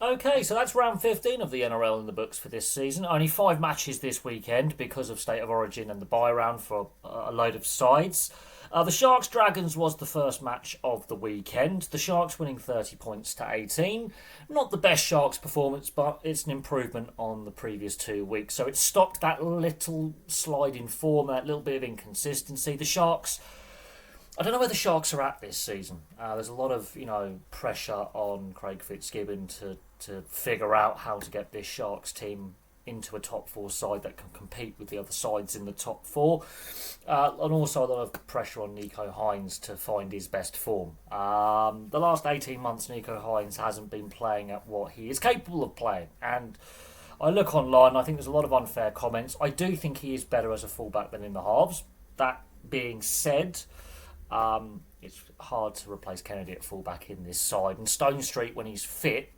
Okay, so that's round 15 of the NRL in the books for this season. Only 5 matches this weekend because of State of Origin and the bye round for a load of sides. The Sharks Dragons was the first match of the weekend. The Sharks winning 30 points to 18. Not the best Sharks performance, but it's an improvement on the previous 2 weeks. So it stopped that little slide in form, that little bit of inconsistency. The Sharks, I don't know where the Sharks are at this season. There's a lot of pressure on Craig Fitzgibbon to figure out how to get this Sharks team into a top 4 side that can compete with the other sides in the top 4. And also a lot of pressure on Nico Hines to find his best form. The last 18 months, Nico Hines hasn't been playing at what he is capable of playing. And I look online, I think there's a lot of unfair comments. I do think he is better as a fullback than in the halves. That being said, it's hard to replace Kennedy at fullback in this side. And Stone Street, when he's fit,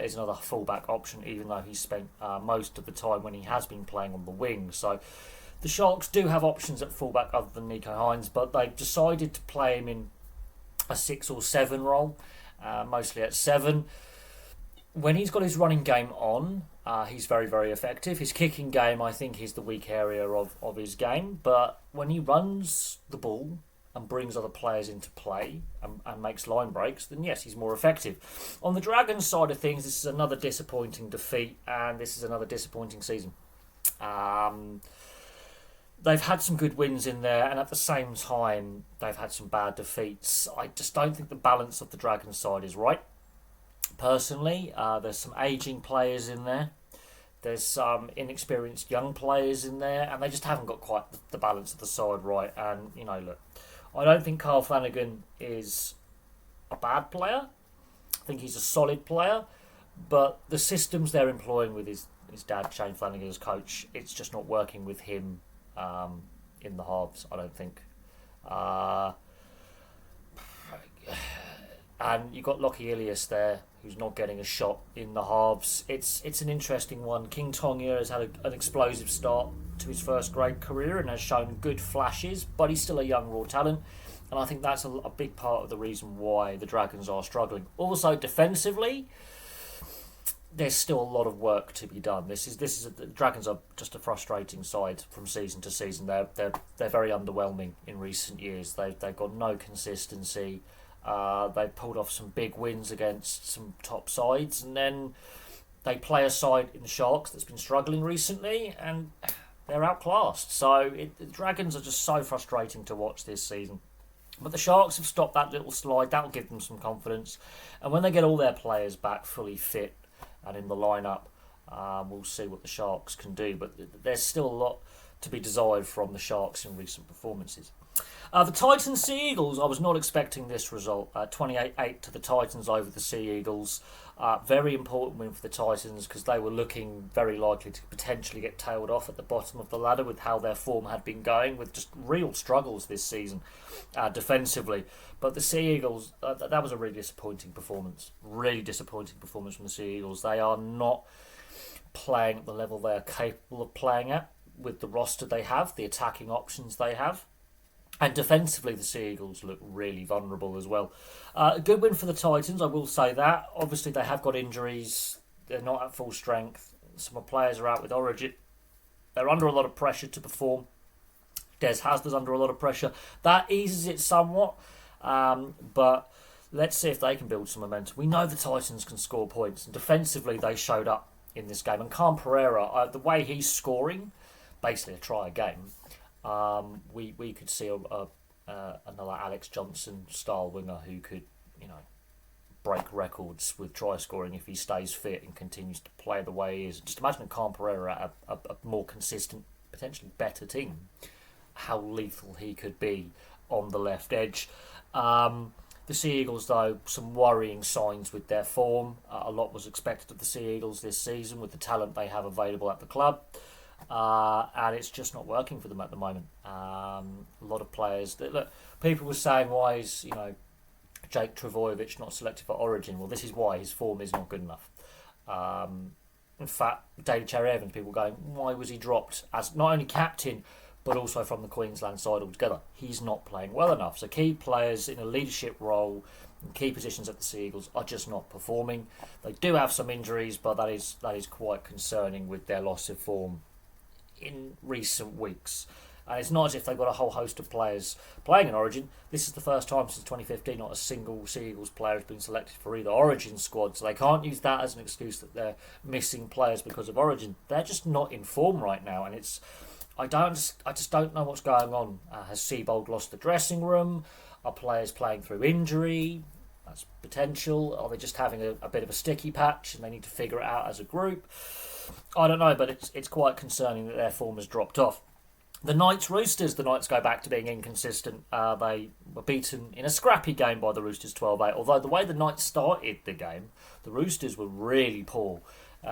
is another fullback option, even though he's spent most of the time when he has been playing on the wing. So the Sharks do have options at fullback other than Nico Hines, but they've decided to play him in a 6 or 7 role, mostly at 7. When he's got his running game on, he's very, very effective. His kicking game, I think, is the weak area of his game, but when he runs the ball and brings other players into play and makes line breaks, then yes, he's more effective. On the Dragons side of things, this is another disappointing defeat, and this is another disappointing season. They've had some good wins in there, and at the same time, they've had some bad defeats. I just don't think the balance of the Dragons side is right. Personally, there's some ageing players in there. There's some inexperienced young players in there, and they just haven't got quite the balance of the side right. And, look, I don't think Carl Flanagan is a bad player. I think he's a solid player. But the systems they're employing with his dad, Shane Flanagan, as coach, it's just not working with him in the halves, I don't think. And you've got Lockie Ilias there, who's not getting a shot in the halves. It's an interesting one. King Tonga has had an explosive start to his first grade career and has shown good flashes, but he's still a young raw talent, and I think that's a big part of the reason why the Dragons are struggling. Also, defensively, there's still a lot of work to be done. The Dragons are just a frustrating side from season to season. They're very underwhelming in recent years. They've got no consistency. They've pulled off some big wins against some top sides, and then they play a side in the Sharks that's been struggling recently, and they're outclassed. So the Dragons are just so frustrating to watch this season. But the Sharks have stopped that little slide. That'll give them some confidence. And when they get all their players back fully fit and in the lineup, we'll see what the Sharks can do. But there's still a lot to be desired from the Sharks in recent performances. The Titans Sea Eagles, I was not expecting this result. 28-8 to the Titans over the Sea Eagles. Very important win for the Titans because they were looking very likely to potentially get tailed off at the bottom of the ladder with how their form had been going, with just real struggles this season defensively. But the Sea Eagles, that was a really disappointing performance. Really disappointing performance from the Sea Eagles. They are not playing at the level they are capable of playing at with the roster they have, the attacking options they have. And defensively, the Sea Eagles look really vulnerable as well. A good win for the Titans, I will say that. Obviously, they have got injuries. They're not at full strength. Some of the players are out with Origin. They're under a lot of pressure to perform. Des Hasler's under a lot of pressure. That eases it somewhat. But let's see if they can build some momentum. We know the Titans can score points. And defensively, they showed up in this game. And Khan Pereira, the way he's scoring, basically a try a game. We could see another Alex Johnson style winger who could, break records with try scoring if he stays fit and continues to play the way he is. Just imagine Khan Pereira at a more consistent, potentially better team. How lethal he could be on the left edge. The Sea Eagles, though, some worrying signs with their form. A lot was expected of the Sea Eagles this season with the talent they have available at the club. And it's just not working for them at the moment. A lot of players look. People were saying, why is Jake Travojevic not selected for Origin? Well, this is why his form is not good enough. In fact, David Cherry-Evans, people going, why was he dropped as not only captain but also from the Queensland side altogether? He's not playing well enough. So key players in a leadership role, Key positions at the Sea Eagles are just not performing. They do have some injuries, but that is quite concerning with their loss of form in recent weeks. And it's not as if they've got a whole host of players playing in Origin. This is the first time since 2015 not a single Sea Eagles player has been selected for either Origin squad, so they can't use that as an excuse that they're missing players because of Origin. They're just not in form right now, and I just don't know what's going on. Has Seabold lost the dressing room? Are players playing through injury? That's potential. Are they just having a bit of a sticky patch and they need to figure it out as a group? I don't know, but it's quite concerning that their form has dropped off. The Knights Roosters, the Knights go back to being inconsistent. They were beaten in a scrappy game by the Roosters 12-8. Although the way the Knights started the game, the Roosters were really poor.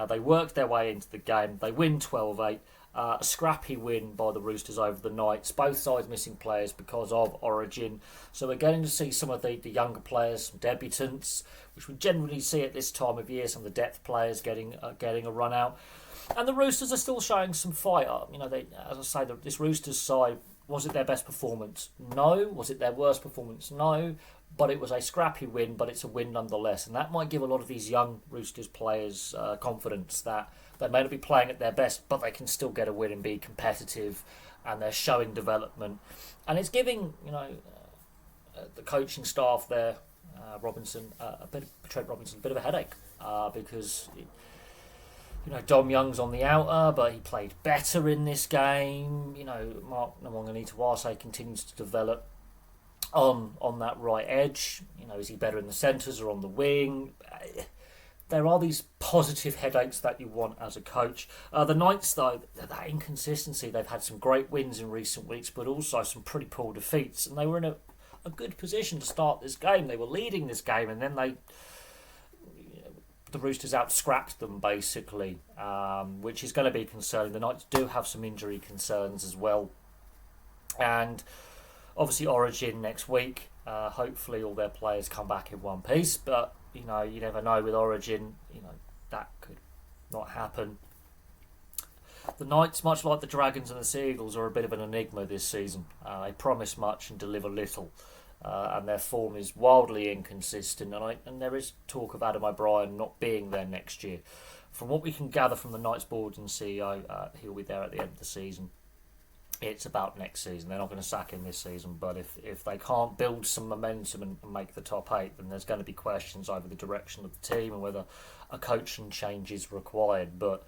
They worked their way into the game. They win 12-8. A scrappy win by the Roosters over the Knights. Both sides missing players because of Origin. So we're getting to see some of the younger players, some debutants, which we generally see at this time of year. Some of the depth players getting a run out. And the Roosters are still showing some fight. As I say, this Roosters side, was it their best performance? No. Was it their worst performance? No. But it was a scrappy win, but it's a win nonetheless. And that might give a lot of these young Roosters players confidence that they may not be playing at their best, but they can still get a win and be competitive, and they're showing development. And it's giving, the coaching staff there, Trent Robinson, a bit of a headache because... Dom Young's on the outer, but he played better in this game. Mark Nawaqanitawase continues to develop on that right edge. Is he better in the centres or on the wing? There are these positive headaches that you want as a coach. The Knights, though, that inconsistency, they've had some great wins in recent weeks, but also some pretty poor defeats. And they were in a good position to start this game. They were leading this game, and then the Roosters out-scrapped them, basically, which is going to be concerning. The Knights do have some injury concerns as well. And obviously Origin next week. Hopefully all their players come back in one piece. But, you never know with Origin. That could not happen. The Knights, much like the Dragons and the Sea Eagles, are a bit of an enigma this season. They promise much and deliver little. And their form is wildly inconsistent, and there is talk of Adam O'Brien not being there next year. From what we can gather from the Knights board and CEO, he'll be there at the end of the season. It's about next season. They're not going to sack him this season, but if they can't build some momentum and make the top 8, then there's going to be questions over the direction of the team and whether a coaching change is required. But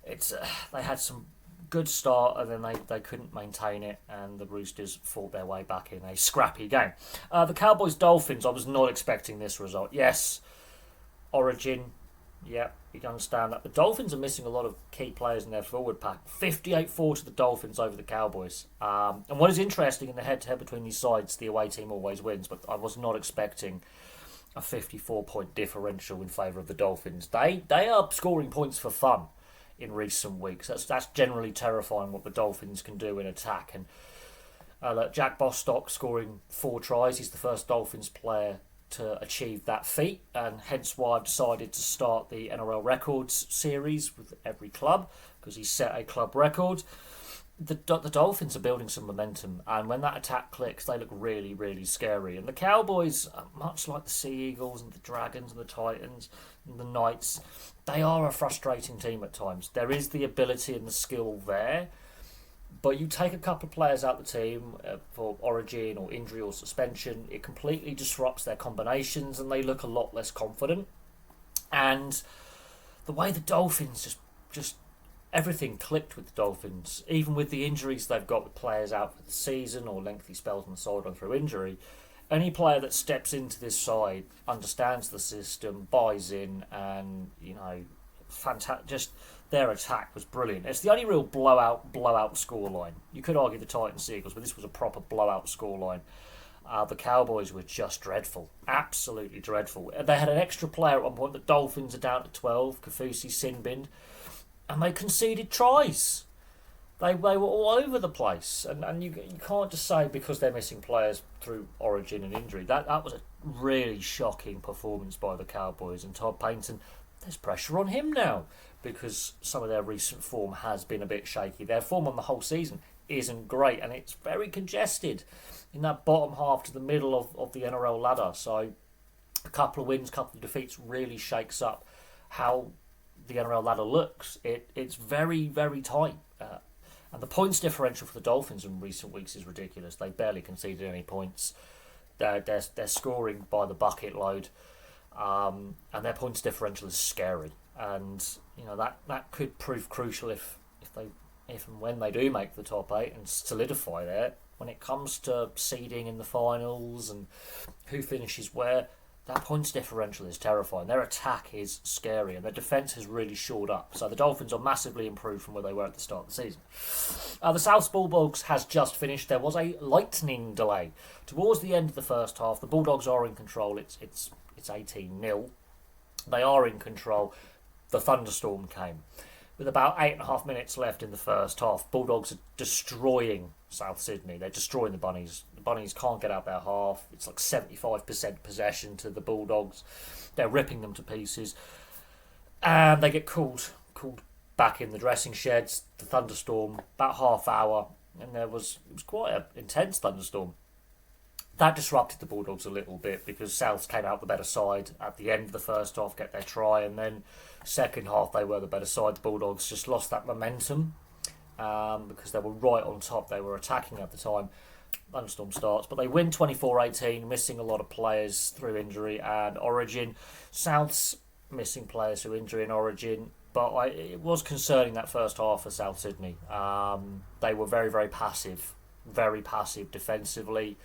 they had some good start, and then they couldn't maintain it, and the Roosters fought their way back in a scrappy game. The Cowboys Dolphins, I was not expecting this result. Yes, Origin, yeah, you can understand that. The Dolphins are missing a lot of key players in their forward pack. 58-4 to the Dolphins over the Cowboys. And what is interesting in the head-to-head between these sides, the away team always wins, but I was not expecting a 54-point differential in favour of the Dolphins. They are scoring points for fun in recent weeks. That's generally terrifying what the Dolphins can do in attack. And Jack Bostock scoring 4 tries. He's the first Dolphins player to achieve that feat, and hence why I've decided to start the NRL Records series with every club, because he set a club record. The Dolphins are building some momentum, and when that attack clicks, they look really, really scary. And the Cowboys, much like the Sea Eagles and the Dragons and the Titans and the Knights, they are a frustrating team at times. There is the ability and the skill there, but you take a couple of players out the team for origin or injury or suspension, it completely disrupts their combinations and they look a lot less confident. And the way the Dolphins just everything clicked with the Dolphins, even with the injuries they've got with players out for the season or lengthy spells on the sideline through injury. Any player that steps into this side understands the system, buys in, and fantastic. Just their attack was brilliant. It's the only real blowout scoreline. You could argue the Titans Eagles, but this was a proper blowout scoreline. The Cowboys were just dreadful, absolutely dreadful. They had an extra player at one point. The Dolphins are down to 12, Kafusi Sinbind, and they conceded tries. They were all over the place, and you can't just say because they're missing players through origin and injury. That was a really shocking performance by the Cowboys, and Todd Payton, there's pressure on him now because some of their recent form has been a bit shaky. Their form on the whole season isn't great, and it's very congested in that bottom half to the middle of the NRL ladder. So a couple of wins, couple of defeats really shakes up how the NRL ladder looks. It's very, very tight. And the points differential for the Dolphins in recent weeks is ridiculous. They barely conceded any points. They're scoring by the bucket load. And their points differential is scary. And that could prove crucial if and when they do make the top 8 and solidify there. When it comes to seeding in the finals and who finishes where, that points differential is terrifying. Their attack is scary, and their defence has really shored up. So the Dolphins are massively improved from where they were at the start of the season. The South Bulldogs has just finished. There was a lightning delay towards the end of the first half. The Bulldogs are in control. It's 18-0. They are in control. The thunderstorm came. With about 8.5 minutes left in the first half, Bulldogs are destroying South Sydney. They're destroying the Bunnies. The Bunnies can't get out their half. It's like 75% possession to the Bulldogs. They're ripping them to pieces. And they get called back in the dressing sheds. The thunderstorm, about half hour. And it was quite an intense thunderstorm. That disrupted the Bulldogs a little bit because Souths came out the better side at the end of the first half, get their try, and then second half they were the better side. The Bulldogs just lost that momentum because they were right on top. They were attacking at the time. Thunderstorm starts, but they win 24-18, missing a lot of players through injury and Origin. Souths missing players through injury and Origin, but it was concerning that first half for South Sydney. They were very, very passive defensively.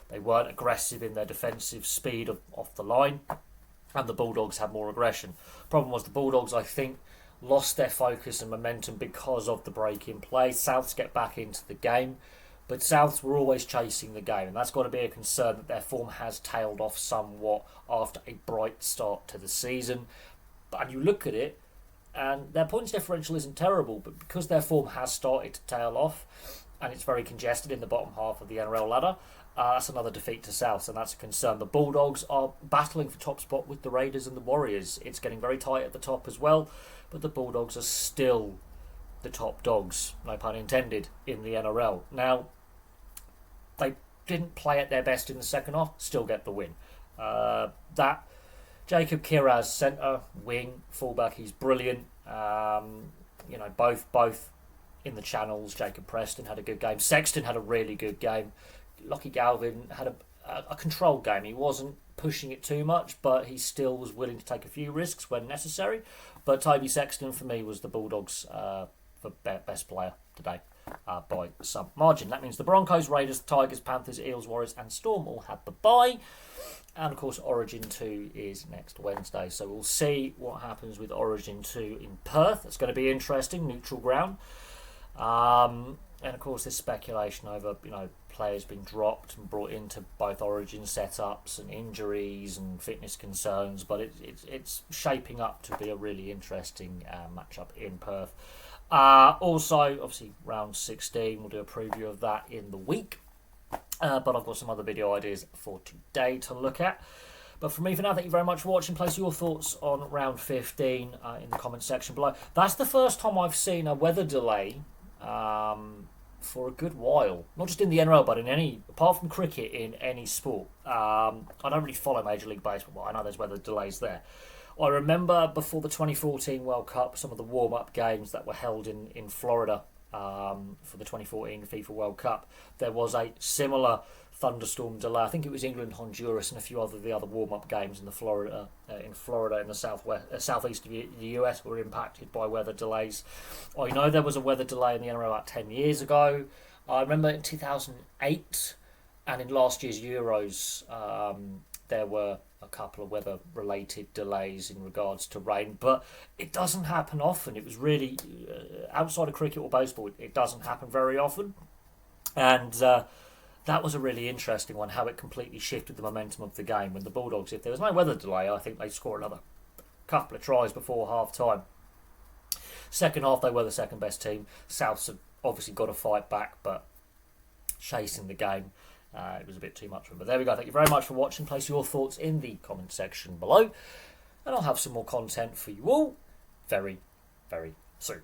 They weren't aggressive in their defensive speed off the line, and the Bulldogs had more aggression. Problem was the Bulldogs, I think, lost their focus and momentum because of the break in play. Souths get back into the game, but Souths were always chasing the game, and that's got to be a concern that their form has tailed off somewhat after a bright start to the season. And you look at it, and their points differential isn't terrible, but because their form has started to tail off, and it's very congested in the bottom half of the NRL ladder, that's another defeat to South, and that's a concern. The Bulldogs are battling for top spot with the Raiders and the Warriors. It's getting very tight at the top as well, but the Bulldogs are still the top dogs, no pun intended, in the NRL. Now, they didn't play at their best in the second half, still get the win. That Jacob Kiraz, centre, wing, fullback, he's brilliant. Both in the channels. Jacob Preston had a good game. Sexton had a really good game. Lockie Galvin had a controlled game. He wasn't pushing it too much, but he still was willing to take a few risks when necessary. But Toby Sexton, for me, was the Bulldogs' best player today by some margin. That means the Broncos, Raiders, Tigers, Panthers, Eels, Warriors and Storm all had the bye. And, of course, Origin 2 is next Wednesday. So we'll see what happens with Origin 2 in Perth. It's going to be interesting, neutral ground. And, of course, there's speculation over, players being dropped and brought into both Origin setups and injuries and fitness concerns. But it's shaping up to be a really interesting matchup in Perth. Also, obviously, round 16, we'll do a preview of that in the week. But I've got some other video ideas for today to look at. But for me, for now, thank you very much for watching. Place your thoughts on round 15 in the comment section below. That's the first time I've seen a weather delay for a good while. Not just in the NRL, but in any, apart from cricket, in any sport. I don't really follow Major League Baseball, but I know there's weather delays there. I remember before the 2014 World Cup, some of the warm-up games that were held in Florida for the 2014 FIFA World Cup. There was a similar thunderstorm delay. I think it was England, Honduras, and a few of the other warm-up games in Florida in the southeast of the US were impacted by weather delays. I know there was a weather delay in the NRL about 10 years ago. I remember in 2008 and in last year's Euros, there were a couple of weather-related delays in regards to rain, but it doesn't happen often. It was really, outside of cricket or baseball, it doesn't happen very often. And that was a really interesting one, how it completely shifted the momentum of the game. When the Bulldogs, if there was no weather delay, I think they'd score another couple of tries before half-time. Second half, they were the second best team. Souths have obviously got to fight back, but chasing the game, it was a bit too much for them. But there we go. Thank you very much for watching. Place your thoughts in the comment section below. And I'll have some more content for you all very, very soon.